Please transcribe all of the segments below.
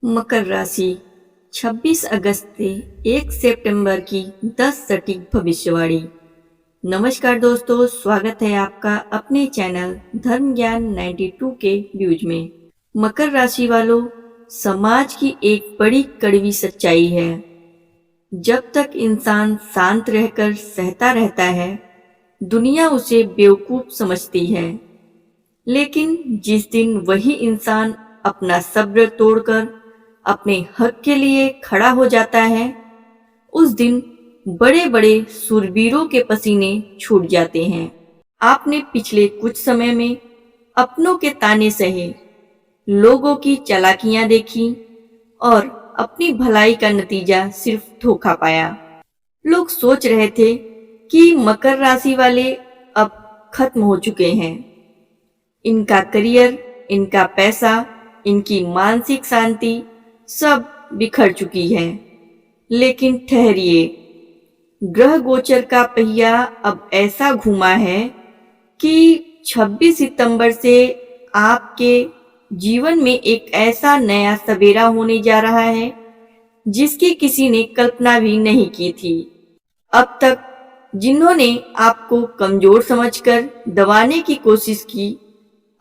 मकर राशि 26 अगस्त से 1 सितंबर की 10 सटीक भविष्यवाणी। नमस्कार दोस्तों, स्वागत है आपका अपने चैनल धर्म ज्ञान 92 के व्यूज में। मकर राशि वालों, समाज की एक बड़ी कड़वी सच्चाई है। जब तक इंसान शांत रहकर सहता रहता है, दुनिया उसे बेवकूफ समझती है। लेकिन जिस दिन वही इंसान अपना सब्र तोड़कर अपने हक के लिए खड़ा हो जाता है, उस दिन बड़े बड़े सूरवीरों के पसीने छूट जाते हैं। आपने पिछले कुछ समय में अपनों के ताने सहे, लोगों की चालाकियां देखी और अपनी भलाई का नतीजा सिर्फ धोखा पाया। लोग सोच रहे थे कि मकर राशि वाले अब खत्म हो चुके हैं। इनका करियर, इनका पैसा, इनकी मानसिक शांति सब बिखर चुकी है। लेकिन ठहरिए, ग्रह गोचर का पहिया अब ऐसा घुमा है कि 26 सितंबर से आपके जीवन में एक ऐसा नया सवेरा होने जा रहा है जिसकी किसी ने कल्पना भी नहीं की थी। अब तक जिन्होंने आपको कमजोर समझकर दबाने की कोशिश की,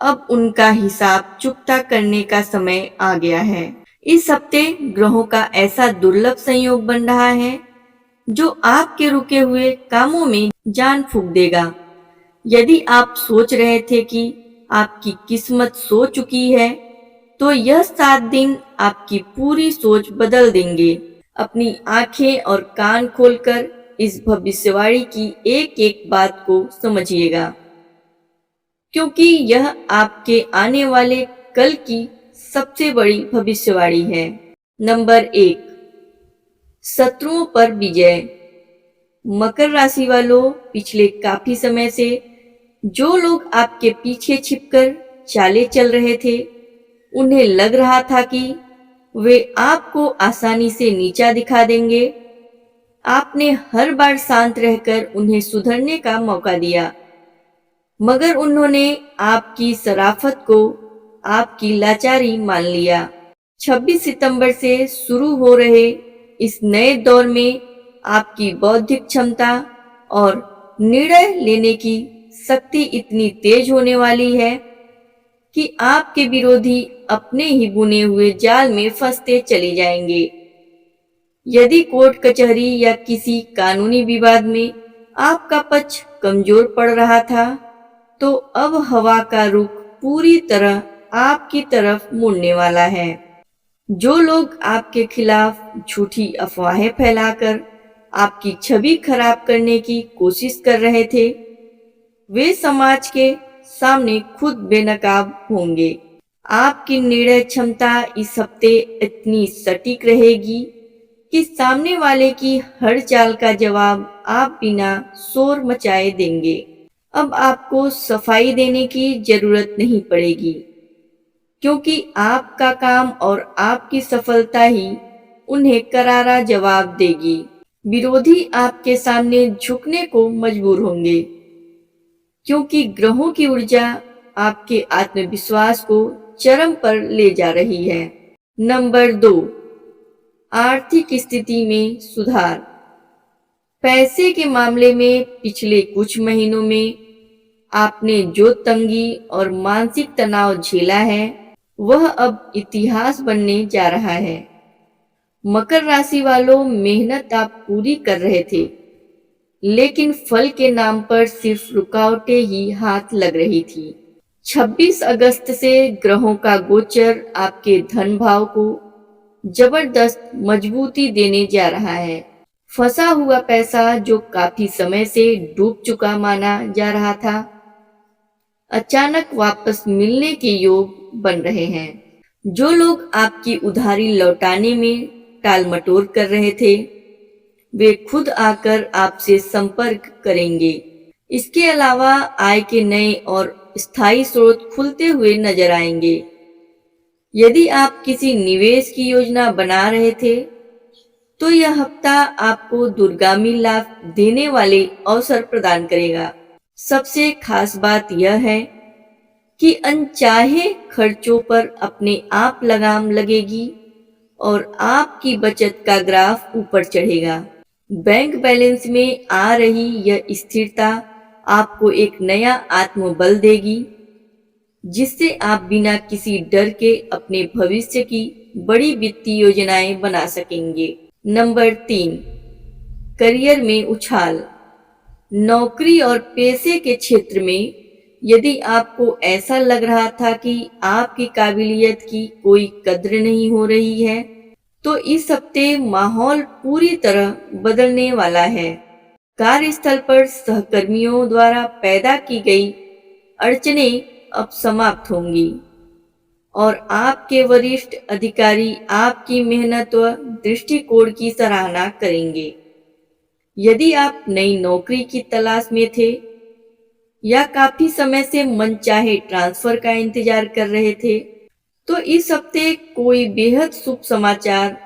अब उनका हिसाब चुकता करने का समय आ गया है। इस हफ्ते ग्रहों का ऐसा दुर्लभ संयोग बन रहा है जो आपके रुके हुए कामों में जान फूंक देगा। यदि आप सोच रहे थे कि आपकी किस्मत सो चुकी है, तो यह 7 दिन आपकी पूरी सोच बदल देंगे। अपनी आंखें और कान खोलकर इस भविष्यवाणी की एक एक बात को समझिएगा, क्योंकि यह आपके आने वाले कल की सबसे बड़ी भविष्यवाणी है। नंबर 1, शत्रुओं पर विजय। मकर राशि वालों, पिछले काफी समय से जो लोग आपके पीछे छिपकर चालें चल रहे थे, उन्हें लग रहा था कि वे आपको आसानी से नीचा दिखा देंगे। आपने हर बार शांत रहकर उन्हें सुधरने का मौका दिया, मगर उन्होंने आपकी शराफत को आपकी लाचारी मान लिया। 26 सितंबर से शुरू हो रहे इस नए दौर में आपकी बौद्धिक क्षमता और निर्णय लेने की शक्ति इतनी तेज होने वाली है कि आपके विरोधी अपने ही बुने हुए जाल में फंसते चले जाएंगे। यदि कोर्ट कचहरी या किसी कानूनी विवाद में आपका पक्ष कमजोर पड़ रहा था, तो अब हवा का रुख पूरी तरह आपकी तरफ मुड़ने वाला है। जो लोग आपके खिलाफ झूठी अफवाहें फैलाकर आपकी छवि खराब करने की कोशिश कर रहे थे, वे समाज के सामने खुद बेनकाब होंगे। आपकी निर्णय क्षमता इस हफ्ते इतनी सटीक रहेगी कि सामने वाले की हर चाल का जवाब आप बिना शोर मचाए देंगे। अब आपको सफाई देने की जरूरत नहीं पड़ेगी, क्योंकि आपका काम और आपकी सफलता ही उन्हें करारा जवाब देगी। विरोधी आपके सामने झुकने को मजबूर होंगे, क्योंकि ग्रहों की ऊर्जा आपके आत्मविश्वास को चरम पर ले जा रही है। नंबर 2, आर्थिक स्थिति में सुधार। पैसे के मामले में पिछले कुछ महीनों में आपने जो तंगी और मानसिक तनाव झेला है, वह अब इतिहास बनने जा रहा है। मकर राशि वालों, मेहनत आप पूरी कर रहे थे, लेकिन फल के नाम पर सिर्फ रुकावटें ही हाथ लग रही थी। 26 अगस्त से ग्रहों का गोचर आपके धन भाव को जबरदस्त मजबूती देने जा रहा है। फंसा हुआ पैसा जो काफी समय से डूब चुका माना जा रहा था, अचानक वापस मिलने के योग बन रहे हैं। जो लोग आपकी उधारी लौटाने में टालमटोल कर रहे थे, वे खुद आकर आपसे संपर्क करेंगे। इसके अलावा आय के नए और स्थायी स्रोत खुलते हुए नजर आएंगे। यदि आप किसी निवेश की योजना बना रहे थे, तो यह हफ्ता आपको दूरगामी लाभ देने वाले अवसर प्रदान करेगा। सबसे खास बात यह है कि अनचाहे खर्चों पर अपने आप लगाम लगेगी और आपकी बचत का ग्राफ ऊपर चढ़ेगा। बैंक बैलेंस में आ रही यह स्थिरता आपको एक नया आत्मबल देगी, जिससे आप बिना किसी डर के अपने भविष्य की बड़ी वित्तीय योजनाएं बना सकेंगे। नंबर 3, करियर में उछाल। नौकरी और पैसे के क्षेत्र में यदि आपको ऐसा लग रहा था कि आपकी काबिलियत की कोई कद्र नहीं हो रही है, तो इस हफ्ते माहौल पूरी तरह बदलने वाला है। कार्यस्थल पर सहकर्मियों द्वारा पैदा की गई अड़चनें अब समाप्त होंगी और आपके वरिष्ठ अधिकारी आपकी मेहनत व दृष्टिकोण की सराहना करेंगे। यदि आप नई नौकरी की तलाश में थे या काफी समय से मनचाहे ट्रांसफर का इंतजार कर रहे थे, तो इस हफ्ते कोई बेहद शुभ समाचार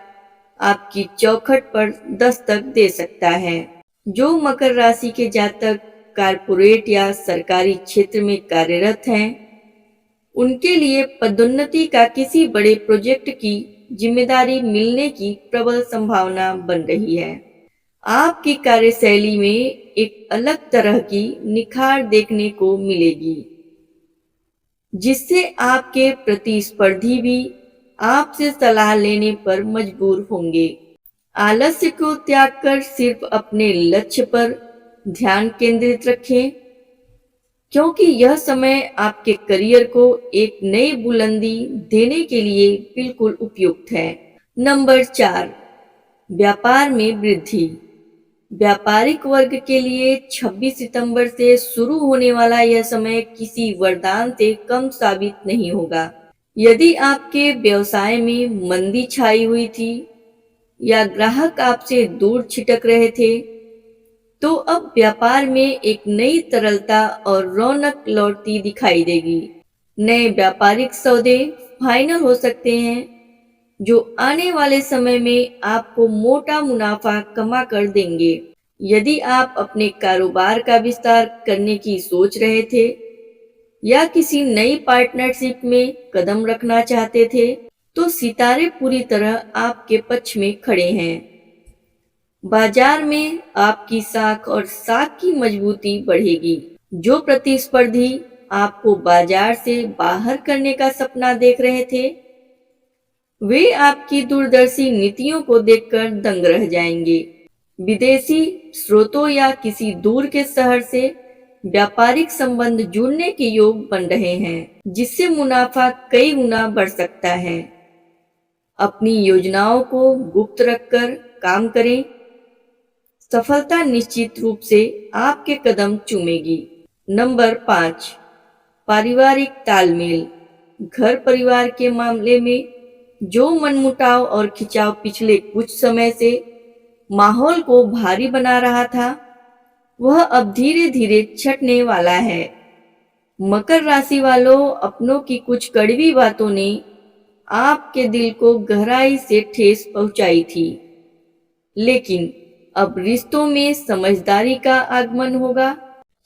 आपकी चौखट पर दस्तक दे सकता है। जो मकर राशि के जातक कारपोरेट या सरकारी क्षेत्र में कार्यरत हैं, उनके लिए पदोन्नति का किसी बड़े प्रोजेक्ट की जिम्मेदारी मिलने की प्रबल संभावना बन रही है। आपकी कार्यशैली में एक अलग तरह की निखार देखने को मिलेगी, जिससे आपके प्रतिस्पर्धी भी आपसे सलाह लेने पर मजबूर होंगे। आलस्य को त्याग कर सिर्फ अपने लक्ष्य पर ध्यान केंद्रित रखें, क्योंकि यह समय आपके करियर को एक नई बुलंदी देने के लिए बिल्कुल उपयुक्त है। नंबर 4, व्यापार में वृद्धि। व्यापारिक वर्ग के लिए 26 सितंबर से शुरू होने वाला यह समय किसी वरदान से कम साबित नहीं होगा। यदि आपके व्यवसाय में मंदी छाई हुई थी या ग्राहक आपसे दूर छिटक रहे थे, तो अब व्यापार में एक नई तरलता और रौनक लौटती दिखाई देगी। नए व्यापारिक सौदे फाइनल हो सकते हैं, जो आने वाले समय में आपको मोटा मुनाफा कमा कर देंगे। यदि आप अपने कारोबार का विस्तार करने की सोच रहे थे या किसी नई पार्टनरशिप में कदम रखना चाहते थे, तो सितारे पूरी तरह आपके पक्ष में खड़े हैं। बाजार में आपकी साख और साख की मजबूती बढ़ेगी। जो प्रतिस्पर्धी आपको बाजार से बाहर करने का सपना देख रहे थे, वे आपकी दूरदर्शी नीतियों को देखकर दंग रह जाएंगे। विदेशी स्रोतों या किसी दूर के शहर से व्यापारिक संबंध जुड़ने के योग बन रहे हैं, जिससे मुनाफा कई गुना बढ़ सकता है। अपनी योजनाओं को गुप्त रखकर काम करें, सफलता निश्चित रूप से आपके कदम चूमेगी। नंबर 5, पारिवारिक तालमेल। घर परिवार के मामले में जो मनमुटाव और खिंचाव पिछले कुछ समय से माहौल को भारी बना रहा था, वह अब धीरे धीरे छटने वाला है। मकर राशि वालों, अपनों की कुछ कड़वी बातों ने आपके दिल को गहराई से ठेस पहुंचाई थी, लेकिन अब रिश्तों में समझदारी का आगमन होगा।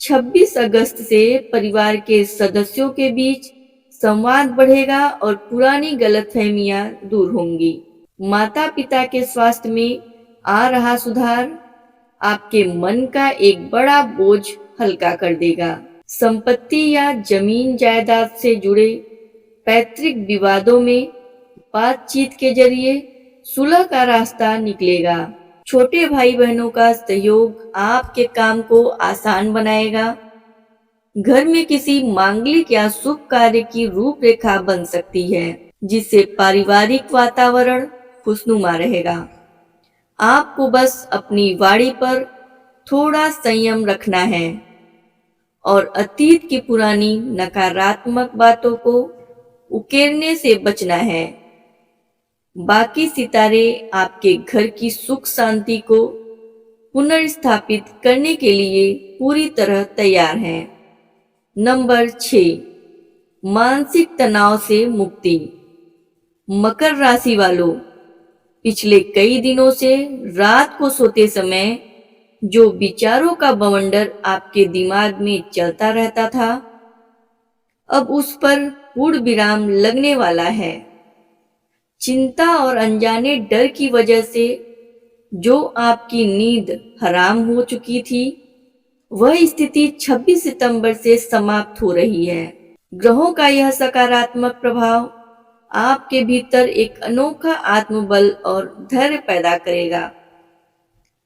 26 अगस्त से परिवार के सदस्यों के बीच संवाद बढ़ेगा और पुरानी गलतफहमियां दूर होंगी। माता पिता के स्वास्थ्य में आ रहा सुधार आपके मन का एक बड़ा बोझ हल्का कर देगा। संपत्ति या जमीन जायदाद से जुड़े पैतृक विवादों में बातचीत के जरिए सुलह का रास्ता निकलेगा। छोटे भाई बहनों का सहयोग आपके काम को आसान बनाएगा। घर में किसी मांगलिक या शुभ कार्य की रूपरेखा बन सकती है, जिससे पारिवारिक वातावरण खुशनुमा रहेगा। आपको बस अपनी वाणी पर थोड़ा संयम रखना है और अतीत की पुरानी नकारात्मक बातों को उकेरने से बचना है। बाकी सितारे आपके घर की सुख शांति को पुनर्स्थापित करने के लिए पूरी तरह तैयार हैं। नंबर 6, मानसिक तनाव से मुक्ति। मकर राशि वालों, पिछले कई दिनों से रात को सोते समय जो विचारों का बवंडर आपके दिमाग में चलता रहता था, अब उस पर पूर्ण विराम लगने वाला है। चिंता और अनजाने डर की वजह से जो आपकी नींद हराम हो चुकी थी, वह स्थिति 26 सितंबर से समाप्त हो रही है। ग्रहों का यह सकारात्मक प्रभाव आपके भीतर एक अनोखा आत्मबल और धैर्य पैदा करेगा।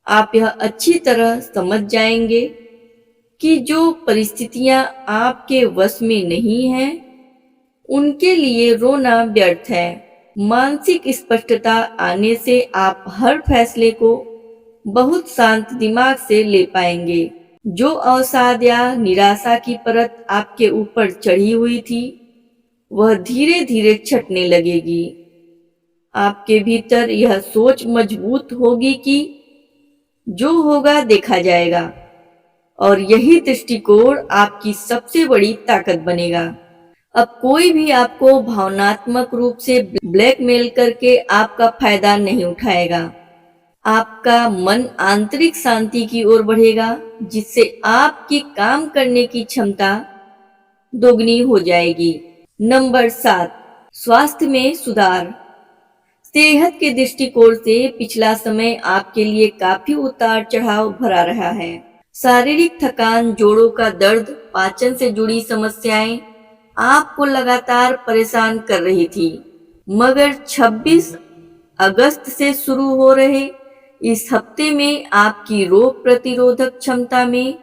आप यह अच्छी तरह समझ जाएंगे कि जो परिस्थितियां आपके वश में नहीं हैं, उनके लिए रोना व्यर्थ है। मानसिक स्पष्टता आने से आप हर फैसले को बहुत शांत दिमाग से ले पाएंगे। जो अवसाद या निराशा की परत आपके ऊपर चढ़ी हुई थी, वह धीरे धीरे छटने लगेगी। आपके भीतर यह सोच मजबूत होगी कि जो होगा देखा जाएगा, और यही दृष्टिकोण आपकी सबसे बड़ी ताकत बनेगा। अब कोई भी आपको भावनात्मक रूप से ब्लैकमेल करके आपका फायदा नहीं उठाएगा। आपका मन आंतरिक शांति की ओर बढ़ेगा, जिससे आपकी काम करने की क्षमता दोगुनी हो जाएगी। नंबर 7, स्वास्थ्य में सुधार। सेहत के दृष्टिकोण से पिछला समय आपके लिए काफी उतार चढ़ाव भरा रहा है। शारीरिक थकान, जोड़ों का दर्द, पाचन से जुड़ी समस्याएं आपको लगातार परेशान कर रही थी। मगर 26 अगस्त से शुरू हो रहे इस हफ्ते में आपकी रोग प्रतिरोधक क्षमता में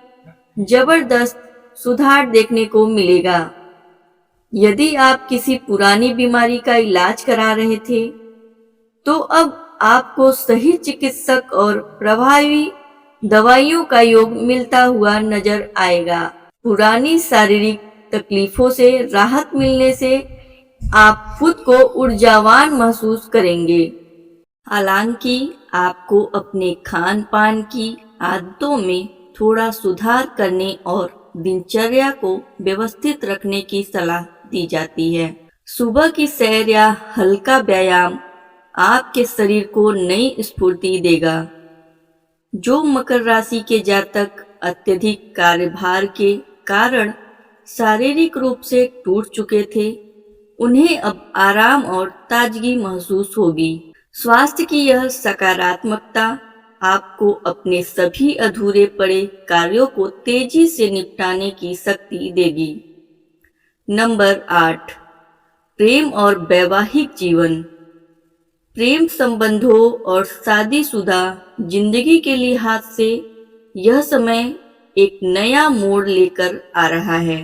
जबरदस्त सुधार देखने को मिलेगा। यदि आप किसी पुरानी बीमारी का इलाज करा रहे थे, तो अब आपको सही चिकित्सक और प्रभावी दवाइयों का योग मिलता हुआ नजर आएगा। पुरानी शारीरिक तकलीफों से राहत मिलने से आप खुद को ऊर्जावान महसूस करेंगे। हालांकि आपको अपने खान पान की आदतों में थोड़ा सुधार करने और दिनचर्या को व्यवस्थित रखने की सलाह दी जाती है। सुबह की सैर या हल्का व्यायाम आपके शरीर को नई स्फूर्ति देगा। जो मकर राशि के जातक अत्यधिक कार्यभार के कारण शारीरिक रूप से टूट चुके थे, उन्हें अब आराम और ताजगी महसूस होगी। स्वास्थ्य की यह सकारात्मकता आपको अपने सभी अधूरे पड़े कार्यों को तेजी से निपटाने की शक्ति देगी। नंबर 8, प्रेम और वैवाहिक जीवन। प्रेम संबंधों और शादीशुदा जिंदगी के लिहाज से यह समय एक नया मोड़ लेकर आ रहा है।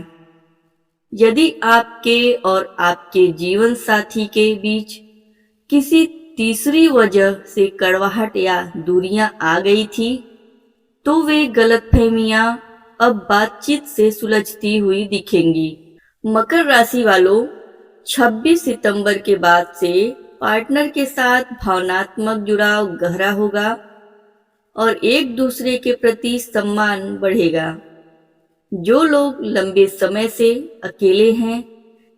यदि आपके और आपके जीवन साथी के बीच किसी तीसरी वजह से कड़वाहट या दूरियां आ गई थी, तो वे गलतफहमियां अब बातचीत से सुलझती हुई दिखेंगी। मकर राशि वालों, 26 सितंबर के बाद से पार्टनर के साथ भावनात्मक जुड़ाव गहरा होगा और एक दूसरे के प्रति सम्मान बढ़ेगा। जो लोग लंबे समय से अकेले हैं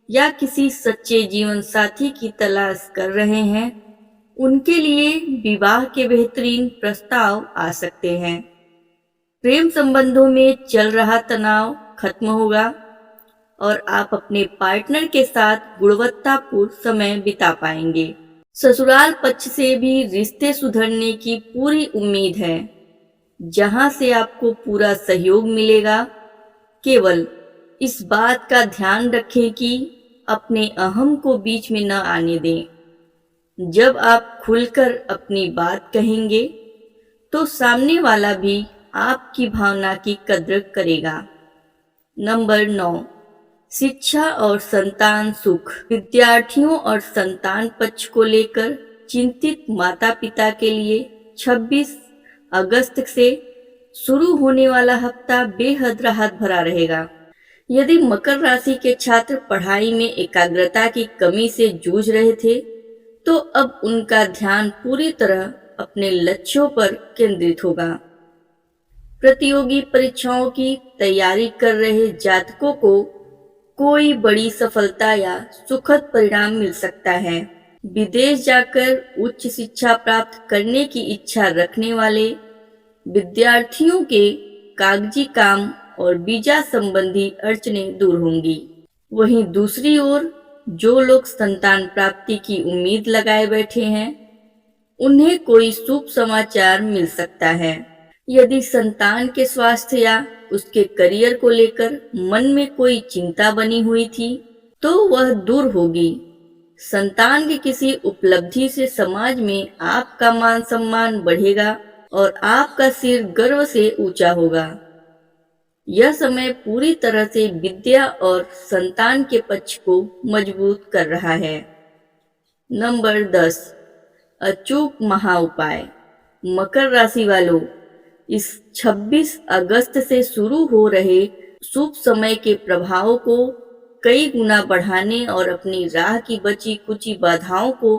या किसी सच्चे जीवन साथी की तलाश कर रहे हैं, उनके लिए विवाह के बेहतरीन प्रस्ताव आ सकते हैं। प्रेम संबंधों में चल रहा तनाव खत्म होगा और आप अपने पार्टनर के साथ गुणवत्तापूर्ण समय बिता पाएंगे। ससुराल पक्ष से भी रिश्ते सुधरने की पूरी उम्मीद है, जहां से आपको पूरा सहयोग मिलेगा। केवल इस बात का ध्यान रखें कि अपने अहम को बीच में न आने दें। जब आप खुलकर अपनी बात कहेंगे, तो सामने वाला भी आपकी भावना की कद्र करेगा। नंबर 9, शिक्षा और संतान सुख। विद्यार्थियों और संतान पक्ष को लेकर चिंतित माता पिता के लिए 26 अगस्त से शुरू होने वाला हफ्ता बेहद राहत भरा रहेगा। यदि मकर राशि के छात्र पढ़ाई में एकाग्रता की कमी से जूझ रहे थे, तो अब उनका ध्यान पूरी तरह अपने लक्ष्यों पर केंद्रित होगा। प्रतियोगी परीक्षाओं की तैयारी कर रहे जातकों को कोई बड़ी सफलता या सुखद परिणाम मिल सकता है। विदेश जाकर उच्च शिक्षा प्राप्त करने की इच्छा रखने वाले विद्यार्थियों के कागजी काम और वीजा संबंधी अड़चनें दूर होंगी। वहीं दूसरी ओर जो लोग संतान प्राप्ति की उम्मीद लगाए बैठे हैं, उन्हें कोई शुभ समाचार मिल सकता है। यदि संतान के स्वास्थ्य या उसके करियर को लेकर मन में कोई चिंता बनी हुई थी, तो वह दूर होगी। संतान की किसी उपलब्धि से समाज में आपका मान सम्मान बढ़ेगा और आपका सिर गर्व से ऊंचा होगा। यह समय पूरी तरह से विद्या और संतान के पक्ष को मजबूत कर रहा है। नंबर 10, अचूक महा उपाय। मकर राशि वालों, इस 26 अगस्त से शुरू हो रहे शुभ समय के प्रभावों को कई गुना बढ़ाने और अपनी राह की बची कुची बाधाओं को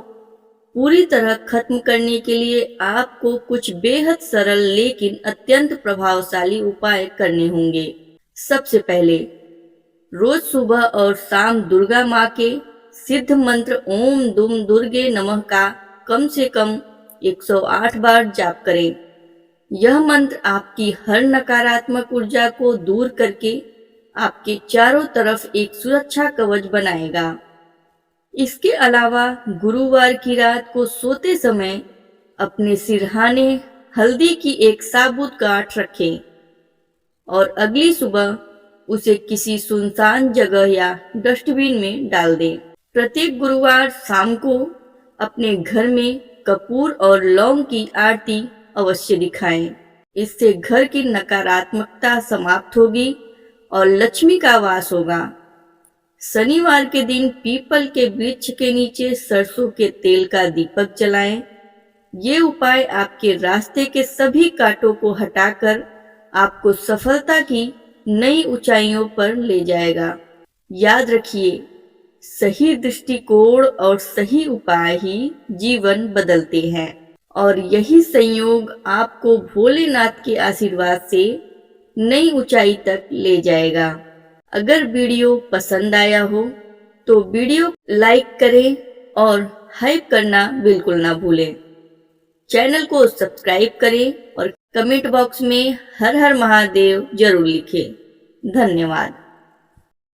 पूरी तरह खत्म करने के लिए आपको कुछ बेहद सरल लेकिन अत्यंत प्रभावशाली उपाय करने होंगे। सबसे पहले, रोज सुबह और शाम दुर्गा माँ के सिद्ध मंत्र ओम दुम दुर्गे नमः का कम से कम 108 बार जाप करें। यह मंत्र आपकी हर नकारात्मक ऊर्जा को दूर करके आपके चारों तरफ एक सुरक्षा कवच बनाएगा। इसके अलावा गुरुवार की रात को सोते समय अपने सिरहाने हल्दी की एक साबुत गांठ रखें और अगली सुबह उसे किसी सुनसान जगह या डस्टबिन में डाल दें। प्रत्येक गुरुवार शाम को अपने घर में कपूर और लौंग की आरती अवश्य दिखाएं। इससे घर की नकारात्मकता समाप्त होगी और लक्ष्मी का वास होगा। शनिवार के दिन पीपल के वृक्ष के नीचे सरसों के तेल का दीपक जलाएं। ये उपाय आपके रास्ते के सभी कांटों को हटाकर आपको सफलता की नई ऊंचाइयों पर ले जाएगा। याद रखिए, सही दृष्टिकोण और सही उपाय ही जीवन बदलते हैं और यही संयोग आपको भोलेनाथ के आशीर्वाद से नई ऊंचाई तक ले जाएगा। अगर वीडियो पसंद आया हो तो वीडियो लाइक करें और हाइप करना बिल्कुल ना भूलें। चैनल को सब्सक्राइब करें और कमेंट बॉक्स में हर हर महादेव जरूर लिखें। धन्यवाद।